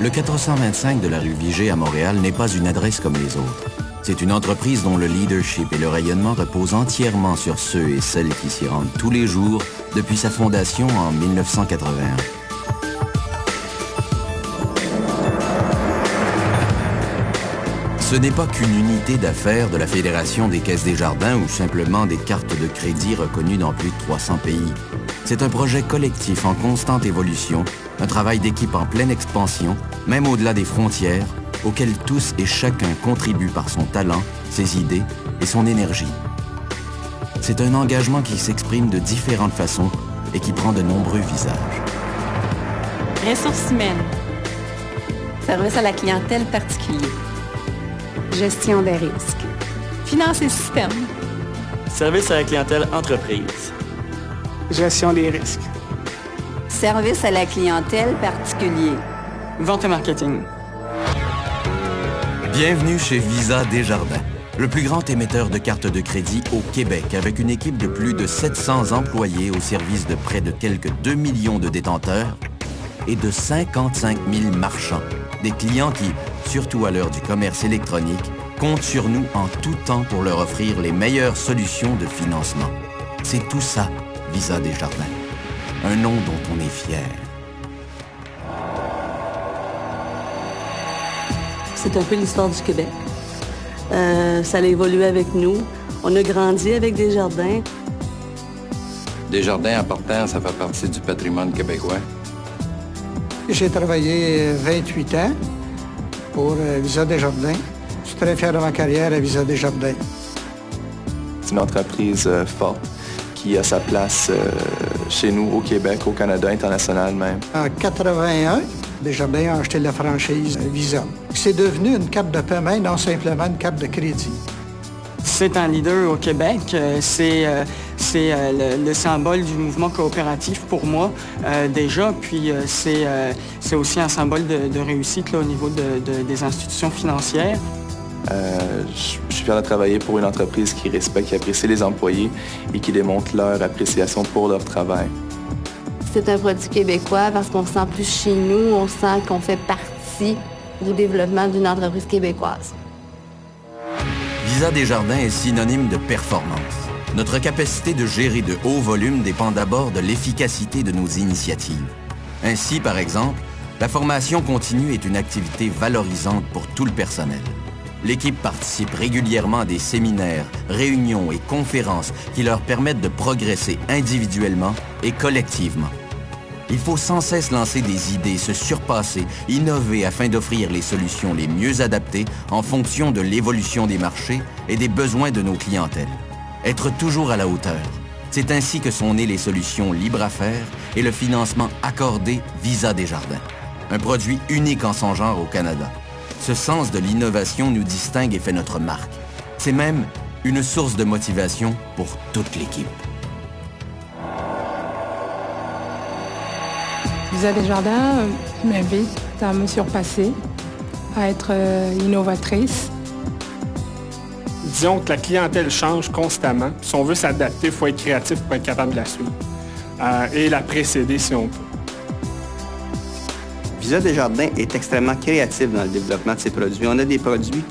Le 425 de la rue Vigée à Montréal n'est pas une adresse comme les autres. C'est une entreprise dont le leadership et le rayonnement reposent entièrement sur ceux et celles qui s'y rendent tous les jours depuis sa fondation en 1981. Ce n'est pas qu'une unité d'affaires de la Fédération des Caisses Desjardins ou simplement des cartes de crédit reconnues dans plus de 300 pays. C'est un projet collectif en constante évolution, un travail d'équipe en pleine expansion, même au-delà des frontières, auquel tous et chacun contribuent par son talent, ses idées et son énergie. C'est un engagement qui s'exprime de différentes façons et qui prend de nombreux visages. Ressources humaines. Service à la clientèle particulier. Gestion des risques. Finances et systèmes. Service à la clientèle entreprise. Gestion des risques. Service à la clientèle particulier. Vente et marketing. Bienvenue chez Visa Desjardins, le plus grand émetteur de cartes de crédit au Québec, avec une équipe de plus de 700 employés au service de près de quelques 2 millions de détenteurs et de 55 000 marchands, des clients qui, surtout à l'heure du commerce électronique, comptent sur nous en tout temps pour leur offrir les meilleures solutions de financement. C'est tout ça, Visa Desjardins. Un nom dont on est fier. C'est un peu l'histoire du Québec. Ça a évolué avec nous. On a grandi avec Desjardins. Desjardins important, ça fait partie du patrimoine québécois. J'ai travaillé 28 ans pour Visa Desjardins. Je suis très fier de ma carrière à Visa Desjardins. C'est une entreprise forte qui a sa place chez nous au Québec, au Canada, international même. En 81, Desjardins a acheté la franchise Visa. C'est devenu une carte de paiement, non simplement une carte de crédit. C'est un leader au Québec. C'est le symbole du mouvement coopératif pour moi déjà. Puis c'est aussi un symbole de réussite là, au niveau des institutions financières. Je suis fier de travailler pour une entreprise qui respecte, qui apprécie les employés et qui démontre leur appréciation pour leur travail. C'est un produit québécois parce qu'on se sent plus chez nous, on sent qu'on fait partie du développement d'une entreprise québécoise. Visa Desjardins est synonyme de performance. Notre capacité de gérer de hauts volumes dépend d'abord de l'efficacité de nos initiatives. Ainsi, par exemple, la formation continue est une activité valorisante pour tout le personnel. L'équipe participe régulièrement à des séminaires, réunions et conférences qui leur permettent de progresser individuellement et collectivement. Il faut sans cesse lancer des idées, se surpasser, innover afin d'offrir les solutions les mieux adaptées en fonction de l'évolution des marchés et des besoins de nos clientèles. Être toujours à la hauteur. C'est ainsi que sont nées les solutions Libre à faire et le financement accordé Visa Desjardins. Un produit unique en son genre au Canada. Ce sens de l'innovation nous distingue et fait notre marque. C'est même une source de motivation pour toute l'équipe. Visa Desjardins m'invite à me surpasser, à être innovatrice. Disons que la clientèle change constamment. Si on veut s'adapter, il faut être créatif pour être capable de la suivre et la précéder si on peut. Visa Desjardins est extrêmement créatif dans le développement de ses produits. On a des produits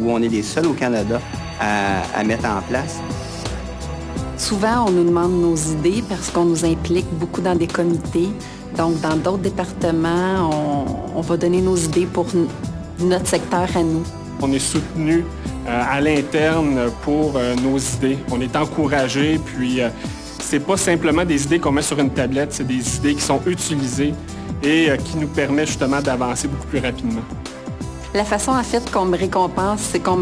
où on est les seuls au Canada à mettre en place. Souvent, on nous demande nos idées parce qu'on nous implique beaucoup dans des comités. Donc, dans d'autres départements, on va donner nos idées pour notre secteur à nous. On est soutenu à l'interne pour nos idées. On est encouragé, puis c'est pas simplement des idées qu'on met sur une tablette, c'est des idées qui sont utilisées et qui nous permettent justement d'avancer beaucoup plus rapidement. La façon, en fait, qu'on me récompense, c'est qu'on